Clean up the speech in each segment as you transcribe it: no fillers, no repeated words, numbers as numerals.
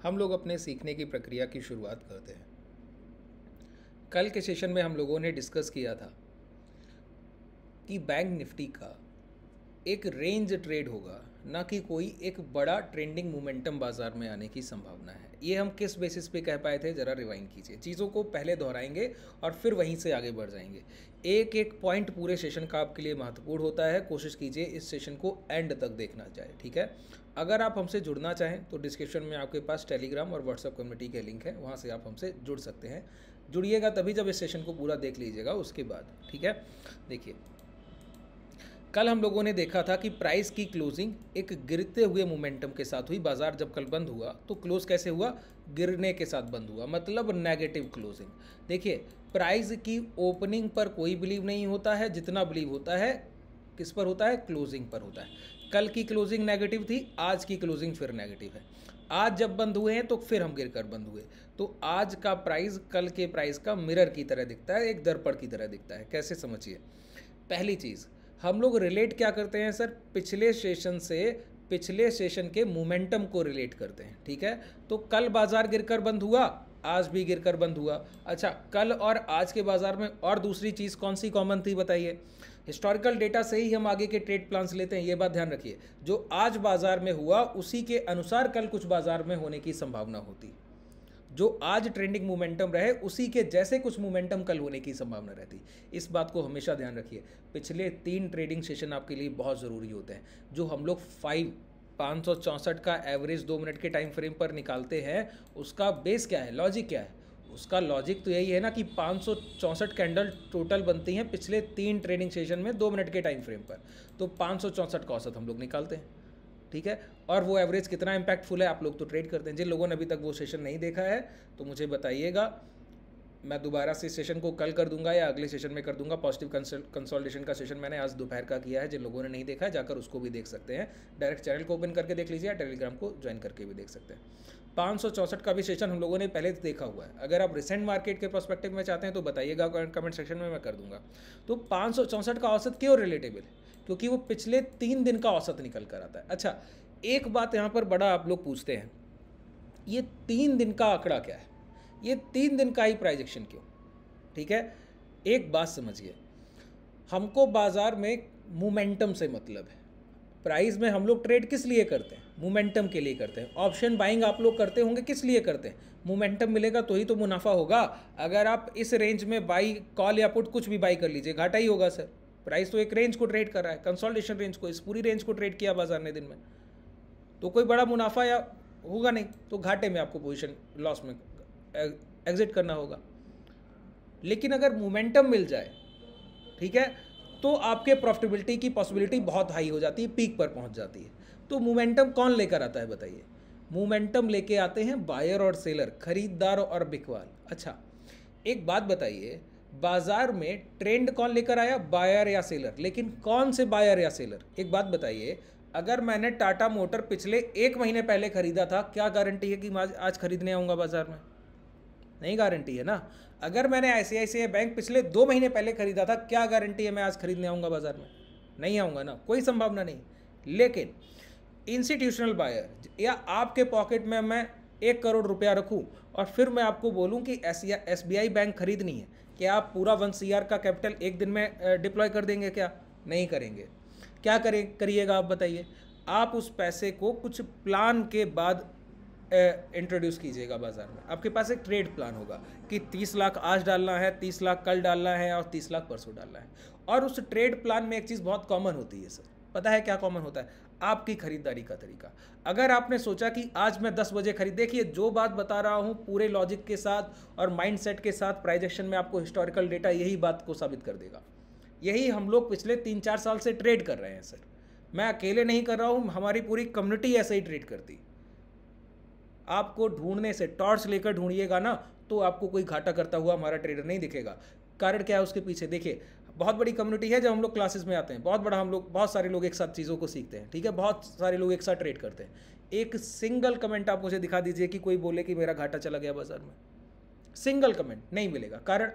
हम लोग अपने सीखने की प्रक्रिया की शुरुआत करते हैं। कल के सेशन में हम लोगों ने डिस्कस किया था कि बैंक निफ्टी का एक रेंज ट्रेड होगा, ना कि कोई एक बड़ा ट्रेंडिंग मोमेंटम बाजार में आने की संभावना है। ये हम किस बेसिस पे कह पाए थे, ज़रा रिवाइंड कीजिए। चीज़ों को पहले दोहराएंगे और फिर वहीं से आगे बढ़ जाएंगे। एक एक पॉइंट पूरे सेशन का आपके लिए महत्वपूर्ण होता है। कोशिश कीजिए इस सेशन को एंड तक देखना चाहे, ठीक है। अगर आप हमसे जुड़ना चाहें तो डिस्क्रिप्शन में आपके पास टेलीग्राम और व्हाट्सएप कम्युनिटी के लिंक है, वहाँ से आप हमसे जुड़ सकते हैं। जुड़िएगा तभी जब इस सेशन को पूरा देख लीजिएगा उसके बाद, ठीक है। देखिए, कल हम लोगों ने देखा था कि प्राइस की क्लोजिंग एक गिरते हुए मोमेंटम के साथ हुई। बाजार जब कल बंद हुआ तो क्लोज कैसे हुआ? गिरने के साथ बंद हुआ, मतलब नेगेटिव क्लोजिंग। देखिए, प्राइस की ओपनिंग पर कोई बिलीव नहीं होता है, जितना बिलीव होता है किस पर होता है? क्लोजिंग पर होता है। कल की क्लोजिंग नेगेटिव थी, आज की क्लोजिंग फिर नेगेटिव है। आज जब बंद हुए हैं तो फिर हम गिरकर बंद हुए, तो आज का प्राइस कल के प्राइस का मिरर की तरह दिखता है, एक दर्पण की तरह दिखता है। कैसे समझिए? पहली चीज़, हम लोग रिलेट क्या करते हैं सर? पिछले सेशन से पिछले सेशन के मोमेंटम को रिलेट करते हैं, ठीक है। तो कल बाजार गिरकर बंद हुआ, आज भी गिरकर बंद हुआ। अच्छा, कल और आज के बाजार में और दूसरी चीज़ कौन सी कॉमन थी बताइए? हिस्टोरिकल डेटा से ही हम आगे के ट्रेड प्लान्स लेते हैं, ये बात ध्यान रखिए। जो आज बाजार में हुआ उसी के अनुसार कल कुछ बाजार में होने की संभावना होती। जो आज ट्रेंडिंग मोमेंटम रहे उसी के जैसे कुछ मोमेंटम कल होने की संभावना रहती। इस बात को हमेशा ध्यान रखिए। पिछले 3 ट्रेडिंग सेशन आपके लिए बहुत ज़रूरी होते हैं। जो हम लोग 564 का एवरेज 2 मिनट के टाइम फ्रेम पर निकालते हैं, उसका बेस क्या है, लॉजिक क्या है? उसका लॉजिक तो यही है ना कि 564 कैंडल टोटल बनती हैं पिछले 3 ट्रेडिंग सेशन में 2 मिनट के टाइम फ्रेम पर। तो 564 का औसत हम लोग निकालते हैं, ठीक है। और वो एवरेज कितना इंपैक्टफुल है, आप लोग तो ट्रेड करते हैं। जिन लोगों ने अभी तक वो सेशन नहीं देखा है तो मुझे बताइएगा, मैं दोबारा से सेशन को कल कर दूंगा या अगले सेशन में कर दूंगा। पॉजिटिव कंसोलिडेशन का सेशन मैंने आज दोपहर का किया है। जिन लोगों ने नहीं देखा है जाकर उसको भी देख सकते हैं। डायरेक्ट चैनल को ओपन करके देख लीजिए या टेलीग्राम को ज्वाइन करके भी देख सकते हैं। 564 का भी सेशन हम लोगों ने पहले देखा हुआ है। अगर आप रिसेंट मार्केट के पर्सपेक्टिव में चाहते हैं तो बताइएगा कमेंट सेक्शन में, मैं कर दूंगा। तो 564 का औसत क्यों रिलेटेबल? क्योंकि वो पिछले 3 दिन का औसत निकल कर आता है। अच्छा, एक बात यहाँ पर बड़ा आप लोग पूछते हैं, ये 3 दिन का आंकड़ा क्या है? ये 3 दिन का ही प्राइजेक्शन क्यों? ठीक है, एक बात समझिए, हमको बाजार में मोमेंटम से मतलब है। प्राइस में हम लोग ट्रेड किस लिए करते हैं? मोमेंटम के लिए करते हैं। ऑप्शन बाइंग आप लोग करते होंगे, किस लिए करते हैं? मोमेंटम मिलेगा तो ही तो मुनाफा होगा। अगर आप इस रेंज में बाई कॉल या पुट कुछ भी बाई कर लीजिए, घाटा ही होगा सर। प्राइस तो एक रेंज को ट्रेड कर रहा है, कंसोलिडेशन रेंज को, इस पूरी रेंज को ट्रेड किया बाजार ने दिन में, तो कोई बड़ा मुनाफा या होगा नहीं, तो घाटे में आपको पोजीशन लॉस में एग्जिट करना होगा। लेकिन अगर मोमेंटम मिल जाए, ठीक है, तो आपके प्रॉफिटेबिलिटी की पॉसिबिलिटी बहुत हाई हो जाती है, पीक पर पहुंच जाती है। तो मोमेंटम कौन लेकर आता है बताइए? मोमेंटम लेके आते हैं बायर और सेलर, खरीदार और बिकवाल। अच्छा, एक बात बताइए, बाजार में ट्रेंड कौन लेकर आया? बायर या सेलर? लेकिन कौन से बायर या सेलर? एक बात बताइए, अगर मैंने टाटा मोटर पिछले 1 महीने पहले खरीदा था, क्या गारंटी है कि मैं आज खरीदने आऊँगा बाजार में? नहीं गारंटी है ना। अगर मैंने ICICI बैंक पिछले 2 महीने पहले खरीदा था, क्या गारंटी है मैं आज खरीदने आऊँगा बाजार में? नहीं आऊँगा ना, कोई संभावना नहीं। लेकिन इंस्टीट्यूशनल बायर या आपके पॉकेट में मैं 1 करोड़ रुपया रखूँ और फिर मैं आपको बोलूँ कि SBI बैंक खरीदनी है, क्या आप पूरा 1 CR का कैपिटल एक दिन में डिप्लॉय कर देंगे? क्या नहीं करेंगे। क्या करिएगा आप बताइए? आप उस पैसे को कुछ प्लान के बाद इंट्रोड्यूस कीजिएगा बाजार में। आपके पास एक ट्रेड प्लान होगा कि 30 लाख आज डालना है, 30 लाख कल डालना है और 30 लाख परसों डालना है। और उस ट्रेड प्लान में एक चीज़ बहुत कॉमन होती है सर, पता है क्या कॉमन होता है? आपकी खरीदारी का तरीका। अगर आपने सोचा कि आज मैं 10 बजे खरीद, देखिए जो बात बता रहा हूँ पूरे लॉजिक के साथ और माइंडसेट के साथ, प्राइजेक्शन में आपको हिस्टोरिकल डेटा यही बात को साबित कर देगा। यही हम लोग पिछले 3-4 साल से ट्रेड कर रहे हैं सर। मैं अकेले नहीं कर रहा हूँ, हमारी पूरी कम्युनिटी ऐसे ही ट्रेड करती। आपको ढूंढने से, टॉर्च लेकर ढूंढिएगा ना, तो आपको कोई घाटा करता हुआ हमारा ट्रेडर नहीं दिखेगा। कारण क्या है उसके पीछे? देखिए, बहुत बड़ी कम्युनिटी है। जब हम लोग क्लासेस में आते हैं, बहुत सारे लोग एक साथ चीज़ों को सीखते हैं, ठीक है, बहुत सारे लोग एक साथ ट्रेड करते हैं। एक सिंगल कमेंट आप मुझे दिखा दीजिए कि कोई बोले कि मेरा घाटा चला गया बाजार में। सिंगल कमेंट नहीं मिलेगा। कारण,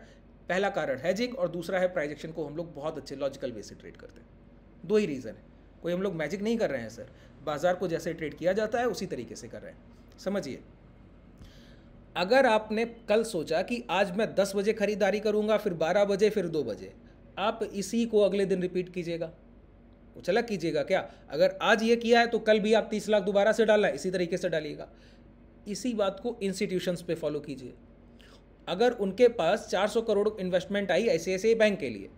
पहला कारण हैजिंग और दूसरा है प्राइजेक्शन को हम लोग बहुत अच्छे लॉजिकल वे से ट्रेड करते हैं। 2 ही रीज़न है। कोई हम लोग मैजिक नहीं कर रहे हैं सर, बाजार को जैसे ट्रेड किया जाता है उसी तरीके से कर रहे हैं, समझिए। अगर आपने कल सोचा कि आज मैं 10 बजे खरीदारी करूंगा, फिर 12 बजे, फिर 2 बजे, आप इसी को अगले दिन रिपीट कीजिएगा, कुछ अलग कीजिएगा क्या? अगर आज ये किया है तो कल भी आप 30 लाख दोबारा से डालना है, इसी तरीके से डालिएगा। इसी बात को इंस्टीट्यूशंस पे फॉलो कीजिए। अगर उनके पास 400 करोड़ इन्वेस्टमेंट आई आईसीआईसीआई बैंक के लिए,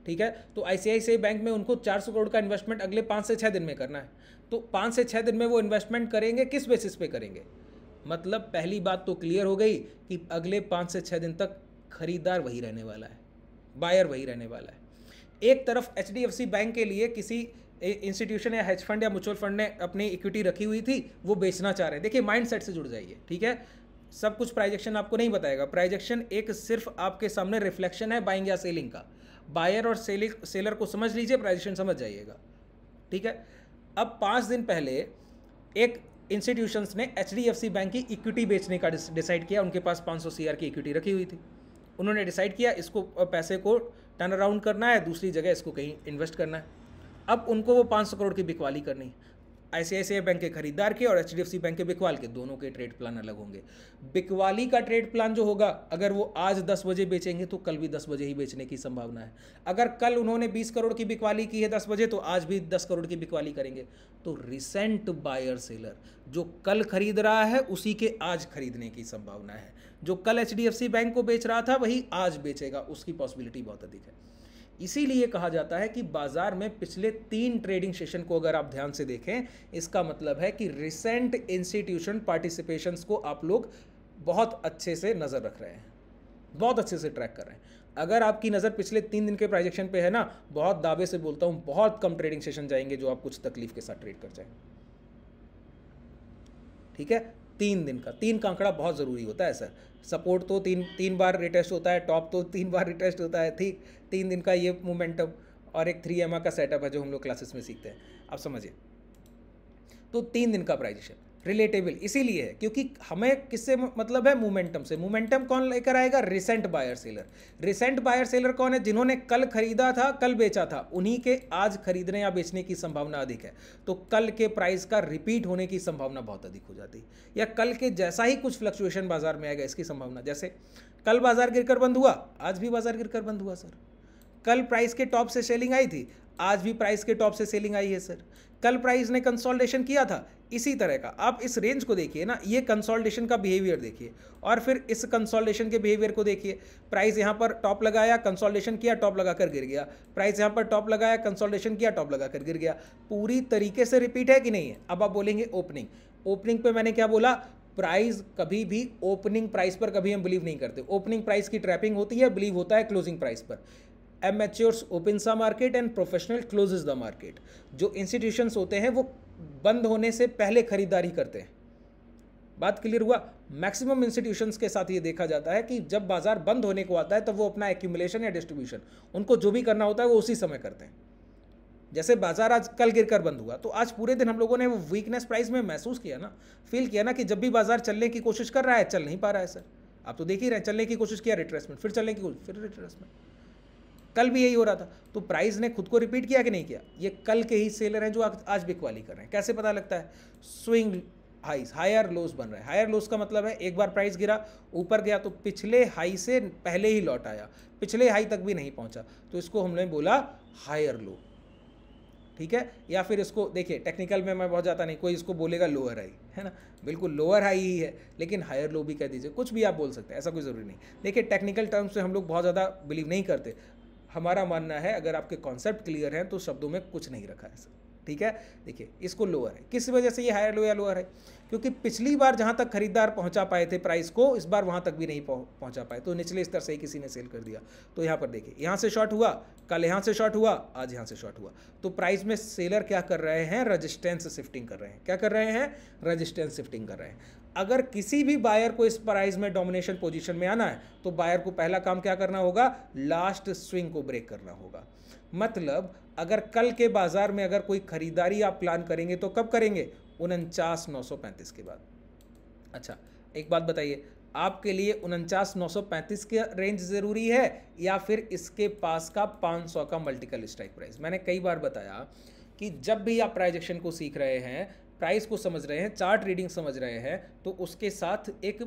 ठीक है, तो आईसीआईसीआई बैंक में उनको 400 करोड़ का इन्वेस्टमेंट अगले 5 से 6 दिन में करना है। तो 5 से 6 दिन में वो इन्वेस्टमेंट करेंगे, किस बेसिस पे करेंगे? मतलब पहली बात तो क्लियर हो गई कि अगले 5 से 6 दिन तक खरीदार वही रहने वाला है, बायर वही रहने वाला है। एक तरफ एचडीएफसी बैंक के लिए किसी इंस्टीट्यूशन या हेज फंड या म्यूचुअल फंड ने अपनी इक्विटी रखी हुई थी, वो बेचना चाह रहे हैं। देखिए, माइंड सेट से जुड़ जाइए, ठीक है। सब कुछ प्राइजेक्शन आपको नहीं बताएगा, प्राइजेक्शन एक सिर्फ आपके सामने रिफ्लेक्शन है बाइंग या सेलिंग का। बायर और सेलर को समझ लीजिए, प्राइजेक्शन समझ जाइएगा, ठीक है। अब 5 दिन पहले एक इंस्टीट्यूशंस ने एचडीएफसी बैंक की इक्विटी बेचने का डिसाइड किया। उनके पास 500 सीआर की इक्विटी रखी हुई थी। उन्होंने डिसाइड किया इसको पैसे को टर्न अराउंड करना है, दूसरी जगह इसको कहीं इन्वेस्ट करना है। अब उनको वो 500 करोड़ की बिकवाली करनी है। आईसीआईसीआई बैंक के खरीदार के और एचडीएफसी बैंक के बिकवाल के, दोनों के ट्रेड प्लान अलग होंगे। बिकवाली का ट्रेड प्लान जो होगा, अगर वो आज 10 बजे बेचेंगे तो कल भी 10 बजे ही बेचने की संभावना है। अगर कल उन्होंने 20 करोड़ की बिकवाली की है 10 बजे, तो आज भी 10 करोड़ की बिकवाली करेंगे। तो रिसेंट बायर सेलर जो कल खरीद रहा है, उसी के आज खरीदने की संभावना है। जो कल एचडीएफसी बैंक को बेच रहा था, वही आज बेचेगा, उसकी पॉसिबिलिटी बहुत अधिक है। इसीलिए कहा जाता है कि बाजार में पिछले 3 ट्रेडिंग सेशन को अगर आप ध्यान से देखें, इसका मतलब है कि रिसेंट इंस्टीट्यूशन पार्टिसिपेशंस को आप लोग बहुत अच्छे से नज़र रख रहे हैं, बहुत अच्छे से ट्रैक कर रहे हैं। अगर आपकी नज़र पिछले 3 दिन के प्राइजेक्शन पे है ना, बहुत दावे से बोलता हूं, बहुत कम ट्रेडिंग सेशन जाएंगे जो आप कुछ तकलीफ के साथ ट्रेड कर जाएंगे, ठीक है। 3 दिन का 3 का आंकड़ा बहुत ज़रूरी होता है सर। सपोर्ट तो तीन बार रिटेस्ट होता है, टॉप तो 3 बार रिटेस्ट होता है, ठीक। 3 दिन का ये मोमेंटम और एक 3 EMA का सेटअप है जो हम लोग क्लासेस में सीखते हैं, आप समझिए। तो 3 दिन का प्राइजेशन रिलेटेबल इसीलिए है क्योंकि हमें किससे मतलब है? मोमेंटम से। मोमेंटम कौन लेकर आएगा? Recent buyer seller. Recent buyer seller कौन है? जिन्होंने कल खरीदा था, कल बेचा था, उन्हीं के आज खरीदने या बेचने की संभावना अधिक है। तो कल के प्राइस का रिपीट होने की संभावना बहुत अधिक हो जाती है, या कल के जैसा ही कुछ फ्लक्चुएशन बाजार में आएगा इसकी संभावना। जैसे कल बाजार गिरकर बंद हुआ, आज भी बाजार गिरकर बंद हुआ सर। कल प्राइस के टॉप से सेलिंग आई थी, आज भी प्राइस के टॉप से सेलिंग आई है सर। कल प्राइस ने कंसोलिडेशन किया था, इसी तरह का आप इस रेंज को देखिए ना, ये कंसोलिडेशन का बिहेवियर देखिए, और फिर इस कंसोलिडेशन के बिहेवियर को देखिए। प्राइस यहाँ पर टॉप लगाया, कंसोलिडेशन किया, टॉप लगाकर गिर गया। प्राइस यहाँ पर टॉप लगाया, कंसोलिडेशन किया, टॉप लगाकर गिर गया। पूरी तरीके से रिपीट है कि नहीं है? अब आप बोलेंगे ओपनिंग पे मैंने क्या बोला? प्राइस कभी भी ओपनिंग प्राइस पर कभी हम बिलीव नहीं करते। ओपनिंग प्राइस की ट्रैपिंग होती है, बिलीव होता है क्लोजिंग प्राइस पर। Amateurs opens the market and professional closes the market. जो इंस्टीट्यूशंस होते हैं वो बंद होने से पहले खरीदारी करते हैं। बात क्लियर हुआ? मैक्सिमम इंस्टीट्यूशंस के साथ ये देखा जाता है कि जब बाजार बंद होने को आता है तब वो अपना एक्यूमुलेशन या डिस्ट्रीब्यूशन, उनको जो भी करना होता है वो उसी समय करते हैं। जैसे बाजार आज कल गिरकर बंद हुआ, तो आज पूरे दिन हम लोगों ने वो वीकनेस प्राइस में महसूस किया ना, फील किया ना, कि जब भी बाजार चलने की कोशिश कर रहा है, चल नहीं पा रहा है सर। आप तो देख ही रहे हैं, चलने की कोशिश किया, रिट्रेसमेंट, फिर चलने की कोशिश, फिर रिट्रेसमेंट। कल भी यही हो रहा था। तो प्राइस ने खुद को रिपीट किया कि नहीं किया? ये कल के ही सेलर हैं जो आज बिकवाली कर रहे हैं। कैसे पता लगता है? स्विंग हाईज, हायर लोज बन रहे हैं। हायर लोज का मतलब है एक बार प्राइस गिरा, ऊपर गया तो पिछले हाई से पहले ही लौट आया, पिछले हाई तक भी नहीं पहुंचा, तो इसको हमने बोला हायर लो, ठीक है। या फिर इसको देखिए, टेक्निकल में मैं बहुत जाता नहीं, कोई इसको बोलेगा लोअर हाई, है ना, बिल्कुल लोअर हाई ही है, लेकिन हायर लो भी कह दीजिए, कुछ भी आप बोल सकते हैं, ऐसा कोई ज़रूरी नहीं। देखिए, टेक्निकल टर्म्स से हम लोग बहुत ज़्यादा बिलीव नहीं करते। हमारा मानना है अगर आपके कॉन्सेप्ट क्लियर हैं तो शब्दों में कुछ नहीं रखा है सर, ठीक है। देखिए, इसको लोअर है, किस वजह से ये हायर लो या लोअर है? क्योंकि पिछली बार जहां तक खरीदार पहुंचा पाए थे प्राइस को, इस बार वहां तक भी नहीं पहुंचा पाए, तो निचले स्तर से ही किसी ने सेल कर दिया। तो यहाँ पर देखिए, यहाँ से शॉर्ट हुआ, कल यहाँ से शॉर्ट हुआ, आज यहाँ से शॉर्ट हुआ। तो प्राइस में सेलर क्या कर रहे हैं? रजिस्टेंस शिफ्टिंग कर रहे हैं। क्या कर रहे हैं? रजिस्टेंस शिफ्टिंग कर रहे हैं। अगर किसी भी बायर को इस प्राइस में डोमिनेशन पोजीशन में आना है, तो बायर को पहला काम क्या करना होगा? लास्ट स्विंग को ब्रेक करना होगा। मतलब अगर कल के बाजार में अगर कोई खरीदारी आप प्लान करेंगे तो कब करेंगे? 49,935 के बाद। अच्छा, एक बात बताइए, आपके लिए 49,935 का रेंज ज़रूरी है या फिर इसके पास का 500 का मल्टीपल स्ट्राइक प्राइस? मैंने कई बार बताया कि जब भी आप प्राइस एक्शन को सीख रहे हैं, प्राइस को समझ रहे हैं, चार्ट रीडिंग समझ रहे हैं, तो उसके साथ एक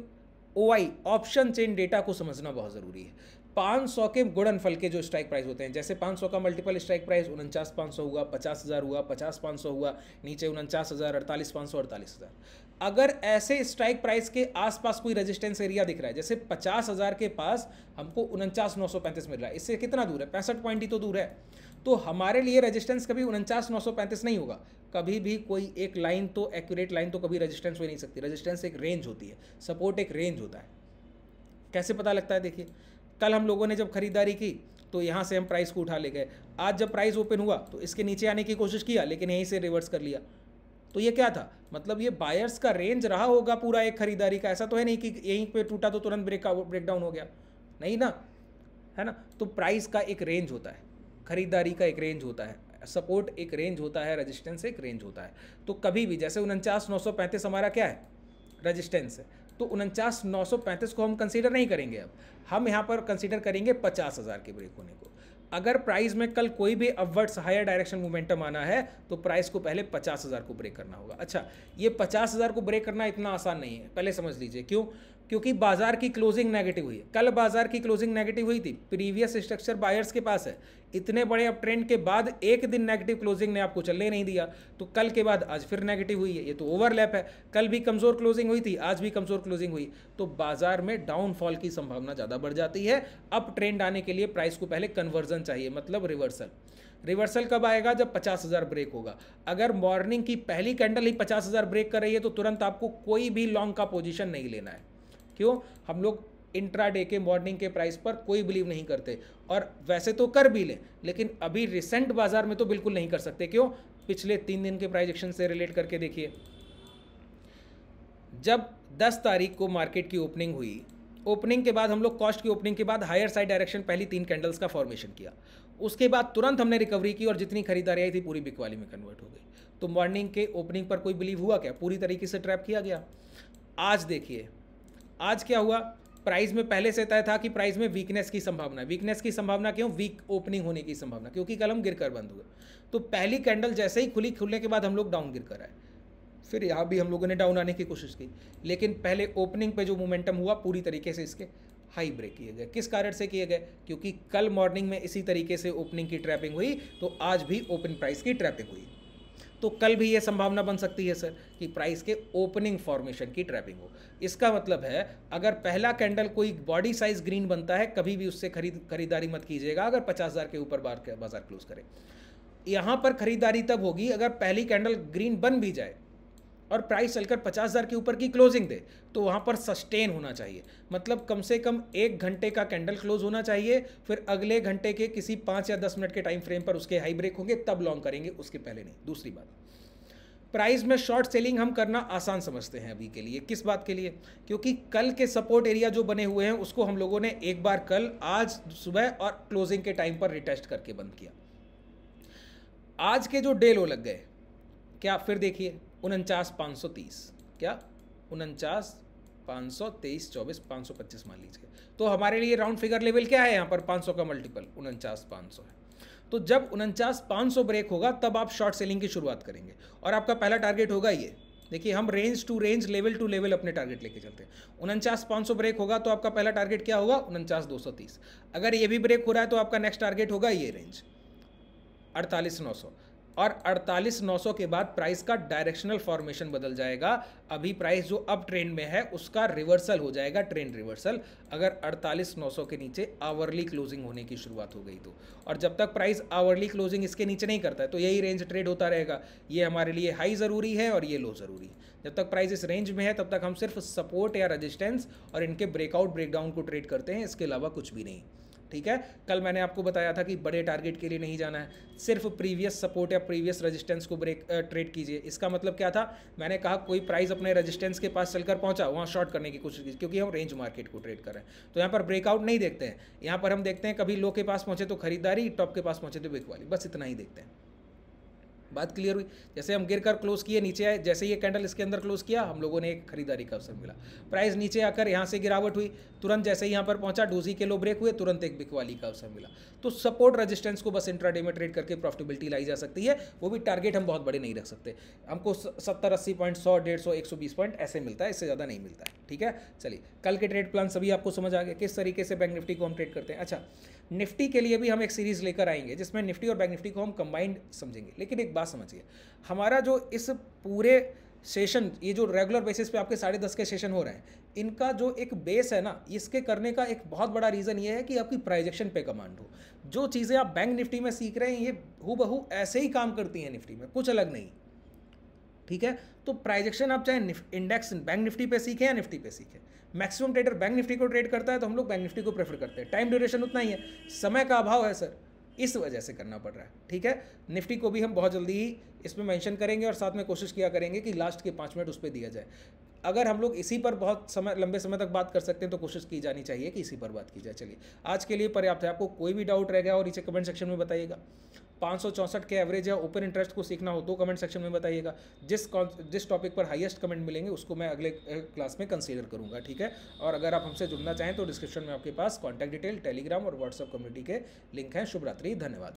OI ऑप्शन चेन डेटा को समझना बहुत ज़रूरी है। 500 के गुणनफल के जो स्ट्राइक प्राइस होते हैं, जैसे 500 का मल्टीपल स्ट्राइक प्राइस 49,500 हुआ, 50,000 हुआ, 50,500 हुआ, नीचे 49,000, 48,500, 48,000। अगर ऐसे स्ट्राइक प्राइस के आसपास कोई रेजिस्टेंस एरिया दिख रहा है, जैसे 50,000 के पास हमको 49,935 मिल रहा है, इससे कितना दूर है? 65 पॉइंट ही तो दूर है। तो हमारे लिए रेजिस्टेंस कभी 49,935 नहीं होगा। कभी भी कोई एक लाइन तो एक्यूरेट लाइन तो कभी रेजिस्टेंस हो नहीं सकती। रेजिस्टेंस एक रेंज होती है, सपोर्ट एक रेंज होता है। कैसे पता लगता है? देखिए, कल हम लोगों ने जब खरीदारी की तो यहाँ से हम प्राइस को उठा ले गए। आज जब प्राइस ओपन हुआ तो इसके नीचे आने की कोशिश किया, लेकिन यहीं से रिवर्स कर लिया। तो ये क्या था? मतलब ये बायर्स का रेंज रहा होगा पूरा एक खरीदारी का। ऐसा तो है नहीं कि यहीं पे टूटा तो तुरंत ब्रेकडाउन हो गया, नहीं ना, है ना। तो प्राइस का एक रेंज होता है, खरीदारी का एक रेंज होता है, सपोर्ट एक रेंज होता है, रेजिस्टेंस एक रेंज होता है। तो कभी भी जैसे 49,935 हमारा क्या है? रेजिस्टेंस है। तो 49,935 को हम कंसीडर नहीं करेंगे। अब हम यहाँ पर कंसीडर करेंगे 50,000 के ब्रेक होने को। अगर प्राइस में कल कोई भी अपवर्ड्स हायर डायरेक्शन मोमेंटम आना है तो प्राइस को पहले 50,000 को ब्रेक करना होगा। अच्छा, ये 50,000 को ब्रेक करना इतना आसान नहीं है, पहले समझ लीजिए। क्यों? क्योंकि बाजार की क्लोजिंग नेगेटिव हुई है। कल बाजार की क्लोजिंग नेगेटिव हुई थी, प्रीवियस स्ट्रक्चर बायर्स के पास है। इतने बड़े अप ट्रेंड के बाद एक दिन नेगेटिव क्लोजिंग ने आपको चलने नहीं दिया, तो कल के बाद आज फिर नेगेटिव हुई है। ये तो ओवरलैप है। कल भी कमजोर क्लोजिंग हुई थी, आज भी कमजोर क्लोजिंग हुई, तो बाजार में डाउनफॉल की संभावना ज़्यादा बढ़ जाती है। अप ट्रेंड आने के लिए प्राइस को पहले कन्वर्जन चाहिए, मतलब रिवर्सल। रिवर्सल कब आएगा? जब 50,000 ब्रेक होगा। अगर मॉर्निंग की पहली कैंडल ही 50,000 ब्रेक कर रही है तो तुरंत आपको कोई भी लॉन्ग का पोजीशन नहीं लेना है। क्यों? हम लोग इंट्राडे के मॉर्निंग के प्राइस पर कोई बिलीव नहीं करते, और वैसे तो कर भी लें, लेकिन अभी रिसेंट बाजार में तो बिल्कुल नहीं कर सकते। क्यों? पिछले 3 दिन के प्राइस एक्शन से रिलेट करके देखिए। जब 10 तारीख को मार्केट की ओपनिंग हुई, ओपनिंग के बाद हम लोग कॉस्ट की ओपनिंग के बाद हायर साइड डायरेक्शन पहली 3 कैंडल्स का फॉर्मेशन किया। उसके बाद तुरंत हमने रिकवरी की और जितनी खरीदारी आई थी पूरी बिक वाली में कन्वर्ट हो गई। तो मॉर्निंग के ओपनिंग पर कोई बिलीव हुआ क्या? पूरी तरीके से ट्रैप किया गया। आज देखिए, आज क्या हुआ? प्राइस में पहले से तय था कि प्राइस में वीकनेस की संभावना है। वीकनेस की संभावना क्यों? वीक ओपनिंग होने की संभावना, क्योंकि कल हम गिरकर बंद हुए। तो पहली कैंडल जैसे ही खुली, खुलने के बाद हम लोग डाउन गिर कर आए। फिर यहाँ भी हम लोगों ने डाउन आने की कोशिश की, लेकिन पहले ओपनिंग पे जो मोमेंटम हुआ पूरी तरीके से इसके हाई ब्रेक किए गए। किस कारण से किए गए? क्योंकि कल मॉर्निंग में इसी तरीके से ओपनिंग की ट्रैपिंग हुई, तो आज भी ओपन प्राइस की ट्रैपिंग हुई। तो कल भी ये संभावना बन सकती है सर कि प्राइस के ओपनिंग फॉर्मेशन की ट्रैपिंग हो। इसका मतलब है अगर पहला कैंडल कोई बॉडी साइज ग्रीन बनता है, कभी भी उससे खरीदारी मत कीजिएगा अगर 50,000 के ऊपर बाजार क्लोज करे। यहाँ पर खरीदारी तब होगी अगर पहली कैंडल ग्रीन बन भी जाए और प्राइस चलकर 50,000 के ऊपर की क्लोजिंग दे, तो वहाँ पर सस्टेन होना चाहिए। मतलब कम से कम 1 घंटे का कैंडल क्लोज होना चाहिए, फिर अगले घंटे के किसी 5 या 10 मिनट के टाइम फ्रेम पर उसके हाई ब्रेक होंगे, तब लॉन्ग करेंगे, उसके पहले नहीं। दूसरी बात, प्राइस में शॉर्ट सेलिंग हम करना आसान समझते हैं अभी के लिए। किस बात के लिए? क्योंकि कल के सपोर्ट एरिया जो बने हुए हैं उसको हम लोगों ने एक बार कल, आज सुबह और क्लोजिंग के टाइम पर रिटेस्ट करके बंद किया। आज के जो डे लो लग गए, क्या फिर देखिए 49,530, क्या 49,523, 24, 525 मान लीजिए। तो हमारे लिए राउंड फिगर लेवल क्या है यहाँ पर? 500 का मल्टीपल 49,500 है। तो जब 49,500 ब्रेक होगा तब आप शॉर्ट सेलिंग की शुरुआत करेंगे, और आपका पहला टारगेट होगा ये। देखिए, हम range to range, level to level अपने टारगेट लेके चलते हैं। 49,500 ब्रेक होगा तो आपका पहला टारगेट क्या होगा? 49,230। अगर ये भी ब्रेक हो रहा है तो आपका नेक्स्ट टारगेट होगा ये रेंज 48,900, और 48,900 के बाद प्राइस का डायरेक्शनल फॉर्मेशन बदल जाएगा। अभी प्राइस जो अप ट्रेंड में है उसका रिवर्सल हो जाएगा, ट्रेंड रिवर्सल, अगर 48,900 के नीचे आवरली क्लोजिंग होने की शुरुआत हो गई तो। और जब तक प्राइस आवरली क्लोजिंग इसके नीचे नहीं करता है तो यही रेंज ट्रेड होता रहेगा। ये हमारे लिए हाई ज़रूरी है और ये लो ज़रूरी है। जब तक प्राइस इस रेंज में है तब तक हम सिर्फ सपोर्ट या रेजिस्टेंस और इनके ब्रेकआउट ब्रेकडाउन को ट्रेड करते हैं, इसके अलावा कुछ भी नहीं। ठीक है, कल मैंने आपको बताया था कि बड़े टारगेट के लिए नहीं जाना है, सिर्फ प्रीवियस सपोर्ट या प्रीवियस रेजिस्टेंस को ट्रेड कीजिए। इसका मतलब क्या था? मैंने कहा कोई प्राइस अपने रेजिस्टेंस के पास चलकर पहुंचा, वहां शॉर्ट करने की कोशिश कीजिए, क्योंकि हम रेंज मार्केट को ट्रेड कर रहे हैं। तो यहाँ पर ब्रेकआउट नहीं देखते हैं, यहाँ पर हम देखते हैं कभी लो के पास पहुंचे तो खरीदारी, टॉप के पास पहुंचे तो बिक वाली, बस इतना ही देखते हैं। बात क्लियर हुई? जैसे हम गिर कर क्लोज किए, नीचे आए, जैसे ये कैंडल इसके अंदर क्लोज किया, हम लोगों ने एक खरीदारी का अवसर मिला। प्राइस नीचे आकर यहाँ से गिरावट हुई, तुरंत जैसे ही यहाँ पर पहुंचा, डोजी के लो ब्रेक हुए, तुरंत एक बिक वाली का अवसर मिला। तो सपोर्ट रेजिस्टेंस को बस इंट्राडे में ट्रेड करके प्रॉफिटेबिलिटी लाई जा सकती है। वो भी टारगेट हम बहुत बड़े नहीं रख सकते। हमको 70, 80 पॉइंट, 100, 150, 120 पॉइंट ऐसे मिलता है, इससे ज़्यादा नहीं मिलता है। ठीक है, चलिए कल के ट्रेड प्लान सभी आपको समझ आ गए किस तरीके से बैंक निफ्टी को हम ट्रेड करते हैं। अच्छा, निफ्टी के लिए भी हम एक सीरीज़ लेकर आएंगे जिसमें निफ्टी और बैंक निफ्टी को हम कंबाइंड समझेंगे। लेकिन एक बात समझिए, हमारा जो इस पूरे सेशन, ये जो रेगुलर बेसिस पे आपके 10:30 के सेशन हो रहे हैं, इनका जो एक बेस है ना, इसके करने का एक बहुत बड़ा रीज़न ये है कि आपकी प्राइजेक्शन पे कमांड हो। जो चीज़ें आप बैंक निफ्टी में सीख रहे हैं ये हूबहू ऐसे ही काम करती हैं निफ्टी में, कुछ अलग नहीं, ठीक है। तो प्राइजेक्शन आप चाहे इंडेक्स बैंक निफ्टी पे सीखें या निफ्टी पे सीखें, मैक्सिमम ट्रेडर बैंक निफ्टी को ट्रेड करता है तो हम लोग बैंक निफ्टी को प्रेफर करते हैं। टाइम ड्यूरेशन उतना ही है, समय का अभाव है सर, इस वजह से करना पड़ रहा है, ठीक है। निफ्टी को भी हम बहुत जल्दी ही इसमें मेंशन करेंगे और साथ में कोशिश किया करेंगे कि लास्ट के 5 मिनट उस पर दिया जाए। अगर हम लोग इसी पर बहुत समय, लंबे समय तक बात कर सकते हैं तो कोशिश की जानी चाहिए कि इसी पर बात की जाए। चलिए आज के लिए पर्याप्त है। आपको कोई भी डाउट रह गया और नीचे कमेंट सेक्शन में बताइएगा। 564 के एवरेज या ओपन इंटरेस्ट को सीखना हो तो कमेंट सेक्शन में बताइएगा। जिस टॉपिक पर हाईएस्ट कमेंट मिलेंगे उसको मैं अगले क्लास में कंसीडर करूंगा, ठीक है। और अगर आप हमसे जुड़ना चाहें तो डिस्क्रिप्शन में आपके पास कॉन्टैक्ट डिटेल, टेलीग्राम और व्हाट्सएप कम्युनिटी के लिंक हैं। शुभ रात्रि, धन्यवाद।